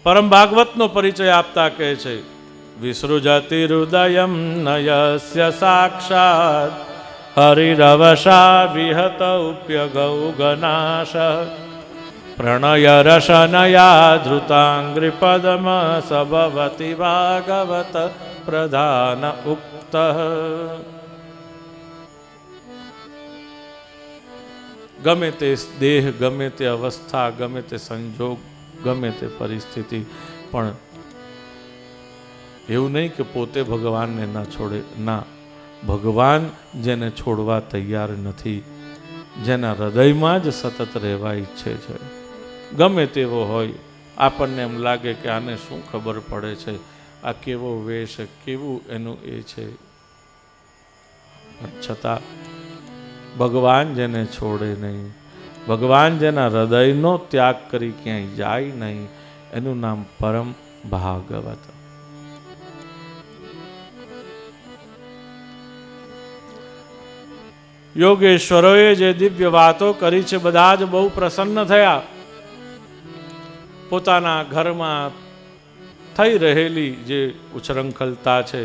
પરમ ભાગવતનો પરિચય આપતા કહે છે, વિસૃજતિ હૃદયમ નયસ્ય સાક્ષાત હરિરવશા વિહત ઉપયગૌ ગનાશ પ્રણય રસનયા ધૃતાંગ્રી પદ્મ સભવતી ભાગવત પ્રધાન ઉક્ત. ગમે તે દેહ, ગમે તે અવસ્થા, ગમે તે સંજોગ, ગમે તે પરિસ્થિતિ, પણ એવું નહીં કે પોતે ભગવાનને ના છોડે. ના, ભગવાન જેને છોડવા તૈયાર નથી, જેના હૃદયમાં જ સતત રહેવા ઈચ્છે છે, ગમે તેવો હોય. આપણને એમ લાગે કે આને શું ખબર પડે છે, આ કેવો વેશ, કેવું એનું એ છે, છતાં ભગવાન જેને છોડે નહીં, ભગવાન જેના હૃદયનો ત્યાગ કરી ક્યાંય જાય નહીં, એનું નામ પરમ ભાગવત. યોગેશ્વરોએ જે દિવ્ય વાતો કરી છે, બધા જ બહુ પ્રસન્ન થયા. પોતાના ઘરમાં થઈ રહેલી જે ઉછરંખલતા છે,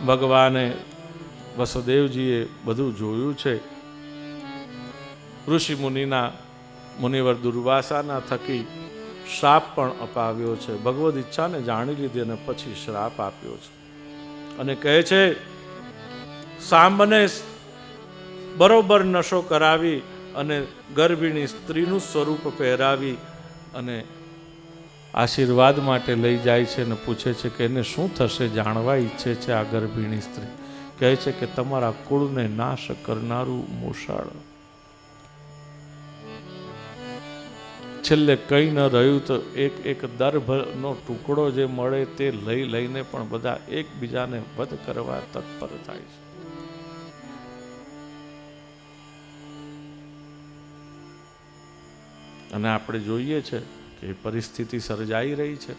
ભગવાને વસુદેવજીએ બધું જોયું છે. ઋષિ મુનિના મુનિવર દુર્વાસાના થકી શ્રાપ પણ અપાવ્યો છે. ભગવદ ઈચ્છાને જાણી લીધી અને પછી શ્રાપ આપ્યો છે. અને કહે છે, સાંબને બરોબર નશો કરાવી અને ગર્ભિણી સ્ત્રીનું સ્વરૂપ પહેરાવી અને આશીર્વાદ માટે લઈ જાય છે અને પૂછે છે કે એને શું થશે, જાણવા ઈચ્છે છે આ ગર્ભિણી સ્ત્રી. કહે છે કે તમારા કુળને નાશ કરનારું મૂષાળ. છેલ્લે કંઈ ન રહ્યું તો એક દર્ભનો ટુકડો જે મળે તે લઈને પણ બધા એકબીજાને વધ કરવા તત્પર થાય છે. અને આપણે જોઈએ છે કે પરિસ્થિતિ સર્જાઈ રહી છે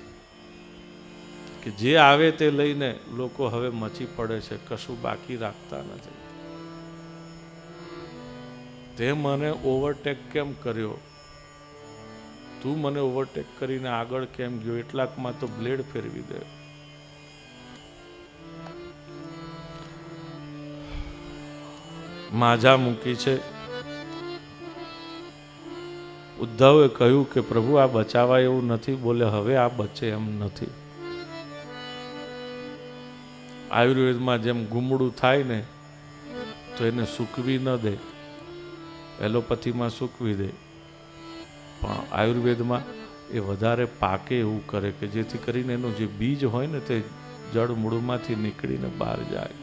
કે જે આવે તે લઈને લોકો હવે મચી પડે છે, કશું બાકી રાખતા નથી. તે મને ઓવરટેક કેમ કર્યો, તું મને ઓવરટેક કરીને આગળ કેમ ગયો, એટલાકમાં તો બ્લેડ ફેરવી દે. માજા મૂકી છે. ઉદ્ધવે કહ્યું કે પ્રભુ આ બચાવા એવું નથી. બોલે હવે આ બચે એમ નથી. આયુર્વેદમાં જેમ ગુમડું થાય ને તો એને સૂકવી ન દે, એલોપેથીમાં સૂકવી દે, પણ આયુર્વેદમાં એ વધારે પાકે એવું કરે કે જેથી કરીને એનું જે બીજ હોય ને તે જળ મૂળમાંથી નીકળીને બહાર જાય.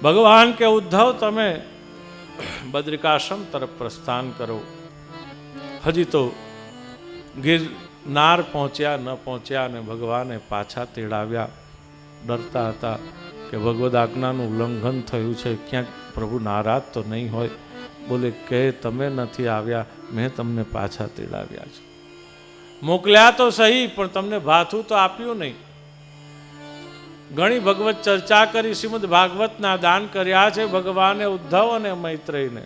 ભગવાન કે ઉદ્ધવ તમે બદ્રિકાશ્રમ તરફ પ્રસ્થાન કરો. હજી તો ગિરનાર પહોંચ્યા ન પહોંચ્યા અને ભગવાને પાછા તેડાવ્યા. ડરતા હતા કે ભગવદ આજ્ઞાનું ઉલ્લંઘન થયું છે, ક્યાંક પ્રભુ નારાજ તો નહીં હોય. બોલે કે તમે નથી આવ્યા, મેં તમને પાછા તેડાવ્યા છે. મોકલ્યા તો સહી, પણ તમને ભાથું તો આપ્યું નહીં. ઘણી ભગવત ચર્ચા કરી, શ્રીમદ ભાગવતના દાન કર્યા છે ભગવાને ઉદ્ધવ અને મૈત્રેયને.